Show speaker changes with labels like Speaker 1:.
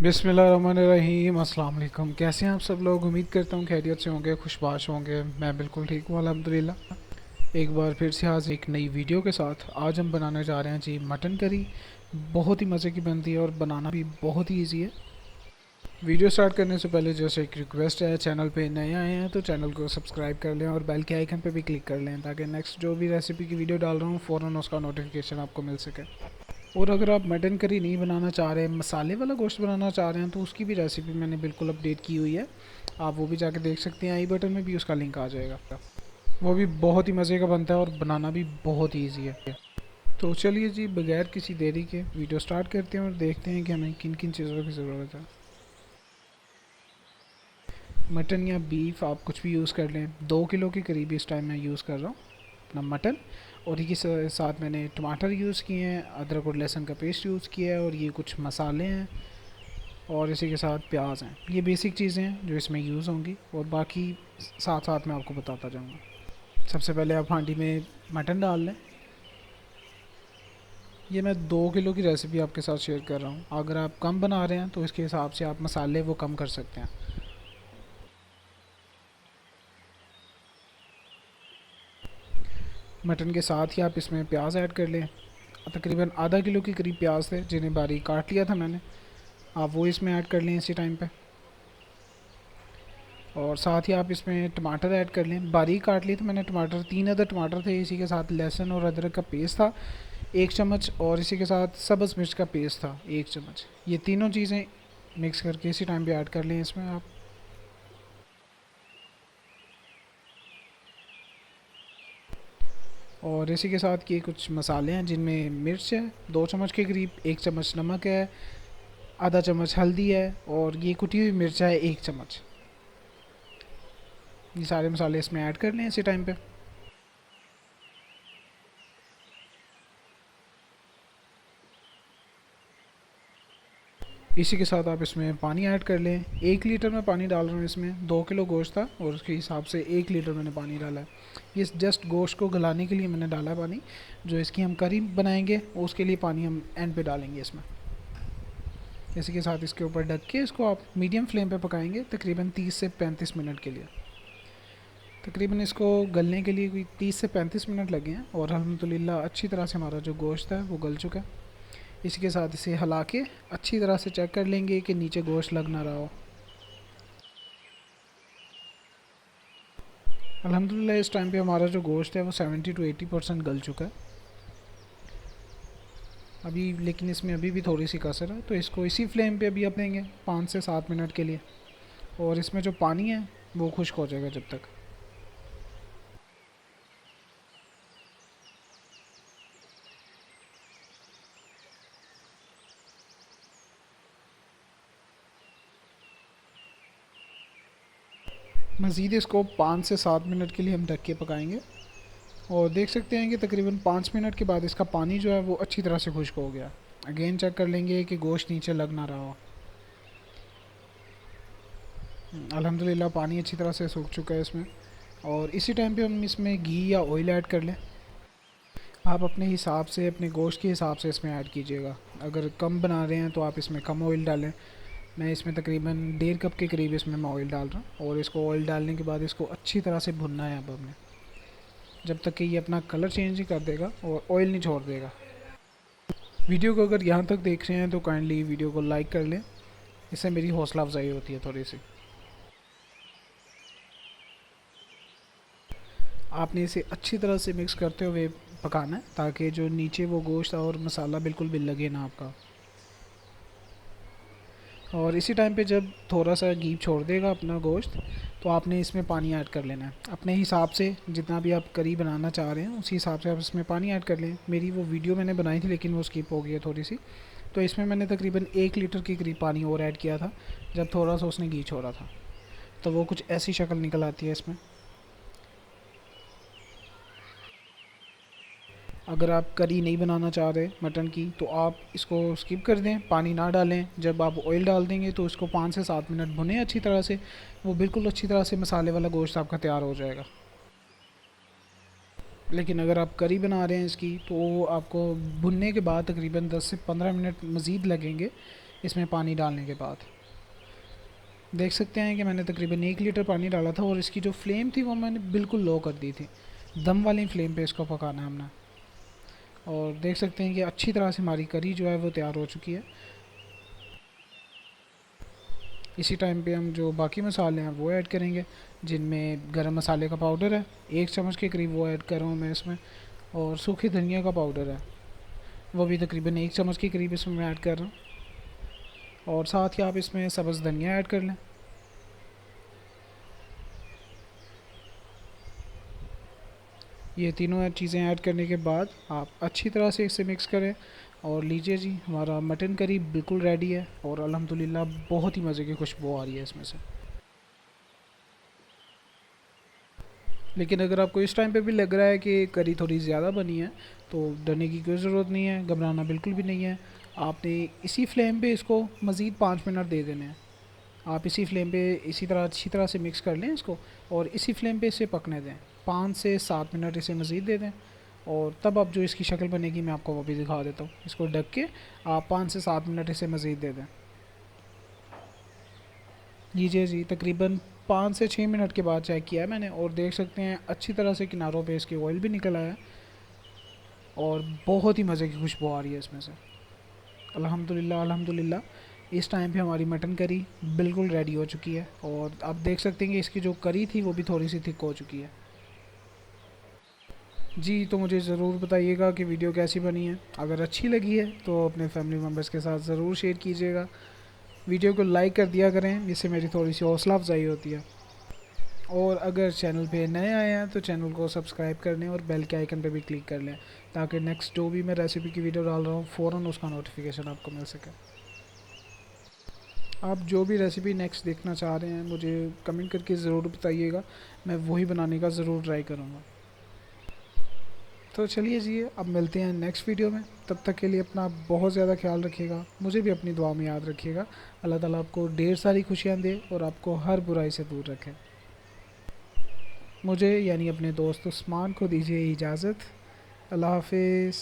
Speaker 1: बिस्मिल्लाहिर्रहमानिर्रहीम। अस्सलाम वालेकुम। कैसे हैं आप सब लोग? उम्मीद करता हूँ खैरियत से होंगे, खुशबाश होंगे। मैं बिल्कुल ठीक हूँ अल्हम्दुलिल्लाह। एक बार फिर से आज एक नई वीडियो के साथ आज हम बनाने जा रहे हैं जी मटन करी। बहुत ही मज़े की बनती है और बनाना भी बहुत ही ईजी है। वीडियो स्टार्ट करने से पहले जैसे एक रिक्वेस्ट है, चैनल पे नए आए हैं तो चैनल को सब्सक्राइब कर लें और बेल के आइकन पे भी क्लिक कर लें ताकि नेक्स्ट जो भी रेसिपी की वीडियो डाल रहा हूँ फ़ौरन उसका नोटिफिकेशन आपको मिल सके। और अगर आप मटन करी नहीं बनाना चाह रहे हैं, मसाले वाला गोश्त बनाना चाह रहे हैं, तो उसकी भी रेसिपी मैंने बिल्कुल अपडेट की हुई है। आप वो भी जाके देख सकते हैं, आई बटन में भी उसका लिंक आ जाएगा। वो भी बहुत ही मज़े का बनता है और बनाना भी बहुत ही ईजी है। तो चलिए जी, बगैर किसी देरी के वीडियो स्टार्ट करते हैं और देखते हैं कि हमें किन किन चीज़ों की ज़रूरत है। मटन या बीफ आप कुछ भी यूज़ कर लें। 2 किलो के करीब इस टाइम मैं यूज़ कर रहा हूँ अपना मटन। और ये साथ मैंने टमाटर यूज़ किए हैं, अदरक और लहसुन का पेस्ट यूज़ किया है, और ये कुछ मसाले हैं और इसी के साथ प्याज हैं। ये बेसिक चीज़ें हैं जो इसमें यूज़ होंगी और बाकी साथ साथ मैं आपको बताता जाऊँगा। सबसे पहले आप हांडी में मटन डाल लें। ये मैं 2 किलो की रेसिपी आपके साथ शेयर कर रहा हूँ। अगर आप कम बना रहे हैं तो इसके हिसाब से आप मसाले वो कम कर सकते हैं। मटन के साथ ही आप इसमें प्याज ऐड कर लें। तकरीबन आधा किलो के करीब प्याज थे जिन्हें बारीक काट लिया था मैंने। आप वो इसमें ऐड कर लें इसी टाइम पे। और साथ ही आप इसमें टमाटर ऐड कर लें। बारीक काट लिए थे मैंने टमाटर, 3 अदर टमाटर थे। इसी के साथ लहसुन और अदरक का पेस्ट था 1 चम्मच, और इसी के साथ सब्ज़ मिर्च का पेस्ट था 1 चम्मच। ये तीनों चीज़ें मिक्स करके इसी टाइम पे ऐड कर लें इसमें आप। और इसी के साथ ये कुछ मसाले हैं जिनमें मिर्च है 2 चम्मच के करीब, 1 चम्मच नमक है, आधा चम्मच हल्दी है, और ये कुटी हुई मिर्च है 1 चम्मच। ये सारे मसाले इसमें ऐड कर लें इसी टाइम पे। इसी के साथ आप इसमें पानी ऐड कर लें। 1 लीटर में पानी डाल रहा हूँ इसमें। 2 किलो गोश्त था और उसके हिसाब से 1 लीटर मैंने पानी डाला है। ये जस्ट गोश्त को गलाने के लिए मैंने डाला है पानी। जो इसकी हम करी बनाएंगे उसके लिए पानी हम एंड पे डालेंगे इसमें। इसी के साथ इसके ऊपर ढक के इसको आप मीडियम फ्लेम पे पकाएंगे तकरीबन 30 से 35 मिनट के लिए। तकरीबन इसको गलने के लिए कोई 30 से 35 मिनट लगे हैं और अल्हम्दुलिल्लाह अच्छी तरह से हमारा जो गोश्त है वो गल चुका है। इसी के साथ इसे हिला के अच्छी तरह से चेक कर लेंगे कि नीचे गोश्त लग ना रहा हो। अल्हम्दुलिल्लाह इस टाइम पे हमारा जो गोश्त है वो 70 to 80% गल चुका है अभी, लेकिन इसमें अभी भी थोड़ी सी कसर है। तो इसको इसी फ्लेम पे अभी आप देंगे 5 से 7 मिनट के लिए, और इसमें जो पानी है वो खुश्क हो जाएगा जब तक। मज़ीद इसको 5 से 7 मिनट के लिए हम ढक के पकाएंगे। और देख सकते हैं कि तकरीबन 5 मिनट के बाद इसका पानी जो है वो अच्छी तरह से खुश्क हो गया। अगेन चेक कर लेंगे कि गोश्त नीचे लग ना रहा हो। अल्हम्दुलिल्लाह पानी अच्छी तरह से सूख चुका है इसमें। और इसी टाइम पे हम इसमें घी या ऑयल ऐड कर लें। आप अपने हिसाब से, अपने गोश्त के हिसाब से इसमें ऐड कीजिएगा। अगर कम बना रहे हैं तो आप इसमें कम ऑयल डालें। मैं इसमें तकरीबन 1.5 कप के करीब इसमें मैं ऑयल डाल रहा हूँ। और इसको ऑयल डालने के बाद इसको अच्छी तरह से भुनना है अब हमें, जब तक कि ये अपना कलर चेंज नहीं कर देगा और ऑयल नहीं छोड़ देगा। वीडियो को अगर यहाँ तक देख रहे हैं तो काइंडली वीडियो को लाइक कर लें, इससे मेरी हौसला अफजाई होती है थोड़ी सी। आपने इसे अच्छी तरह से मिक्स करते हुए पकाना है ताकि जो नीचे वो गोश्त और मसाला बिल्कुल भी लगे ना आपका। और इसी टाइम पे जब थोड़ा सा घी छोड़ देगा अपना गोश्त, तो आपने इसमें पानी ऐड कर लेना है अपने हिसाब से। जितना भी आप करी बनाना चाह रहे हैं उसी हिसाब से आप इसमें पानी ऐड कर लें। मेरी वो वीडियो मैंने बनाई थी लेकिन वो स्किप हो गई है थोड़ी सी। तो इसमें मैंने तकरीबन 1 लीटर के करीब पानी और ऐड किया था जब थोड़ा सा उसने घी छोड़ा था। तो वो कुछ ऐसी शक्ल निकल आती है इसमें। अगर आप करी नहीं बनाना चाह रहे मटन की तो आप इसको स्किप कर दें, पानी ना डालें। जब आप ऑयल डाल देंगे तो इसको 5 से 7 मिनट भुनें अच्छी तरह से। वो बिल्कुल अच्छी तरह से मसाले वाला गोश्त आपका तैयार हो जाएगा। लेकिन अगर आप करी बना रहे हैं इसकी तो आपको भुनने के बाद तकरीबन 10 से 15 मिनट मज़ीद लगेंगे इसमें पानी डालने के बाद देख सकते हैं कि मैंने तकरीबन 1 लीटर पानी डाला था और इसकी जो फ्लेम थी वो मैंने बिल्कुल लो कर दी थी। दम वाली फ्लेम पे इसको पकाना है हमने। और देख सकते हैं कि अच्छी तरह से हमारी करी जो है वो तैयार हो चुकी है। इसी टाइम पे हम जो बाकी मसाले हैं वो ऐड करेंगे, जिनमें गरम मसाले का पाउडर है 1 चम्मच के करीब, वो ऐड कर रहा हूँ मैं इसमें। और सूखी धनिया का पाउडर है, वो भी तकरीबन 1 चम्मच के करीब इसमें मैं ऐड कर रहा हूँ। और साथ ही आप इसमें सब्ज़ धनिया ऐड कर लें। ये तीनों चीज़ें ऐड करने के बाद आप अच्छी तरह से इसे मिक्स करें। और लीजिए जी, हमारा मटन करी बिल्कुल रेडी है और अल्हम्दुलिल्लाह बहुत ही मज़े की खुशबू आ रही है इसमें से। लेकिन अगर आपको इस टाइम पे भी लग रहा है कि करी थोड़ी ज़्यादा बनी है, तो डरने की कोई ज़रूरत नहीं है, घबराना बिल्कुल भी नहीं है। आपने इसी फ्लेम पे इसको मज़ीद 5 मिनट दे देने हैं। आप इसी फ्लेम पे इसी तरह अच्छी तरह से मिक्स कर लें इसको और इसी फ्लेम पे इसे पकने दें। 5 से 7 मिनट इसे मज़ीद दे दें और तब अब जो इसकी शक्ल बनेगी मैं आपको वो भी दिखा देता हूँ। इसको ढक के आप 5 से 7 मिनट इसे मज़ीद दे दें। लीजिए जी, तकरीबन 5 से 6 मिनट के बाद चेक किया है मैंने और देख सकते हैं अच्छी तरह से किनारों पे इसकी ऑयल भी निकल आया है और बहुत ही मज़े की खुशबू आ रही है इसमें से। अल्हम्दुलिल्लाह अल्हम्दुलिल्लाह इस टाइम पे हमारी मटन करी बिल्कुल रेडी हो चुकी है और आप देख सकते हैं कि इसकी जो करी थी वो भी थोड़ी सी थिक हो चुकी है। जी, तो मुझे ज़रूर बताइएगा कि वीडियो कैसी बनी है। अगर अच्छी लगी है तो अपने फैमिली मेम्बर्स के साथ ज़रूर शेयर कीजिएगा। वीडियो को लाइक कर दिया करें, इससे मेरी थोड़ी सी हौसला अफजाई होती है। और अगर चैनल पे नए आए हैं तो चैनल को सब्सक्राइब कर लें और बेल के आइकन पे भी क्लिक कर लें, ताकि नेक्स्ट जो भी मैं रेसिपी की वीडियो डाल रहा हूँ फ़ौरन उसका नोटिफिकेशन आपको मिल सके। आप जो भी रेसिपी नेक्स्ट देखना चाह रहे हैं मुझे कमेंट करके ज़रूर बताइएगा, मैं वही बनाने का ज़रूर ट्राई करूँगा। तो चलिए जी, अब मिलते हैं नेक्स्ट वीडियो में। तब तक के लिए अपना बहुत ज़्यादा ख्याल रखिएगा, मुझे भी अपनी दुआ में याद रखिएगा। अल्लाह ताला आपको ढेर सारी खुशियाँ दे और आपको हर बुराई से दूर रखे। मुझे यानी अपने दोस्त उस्मान को दीजिए इजाज़त। अल्लाह हाफिज़।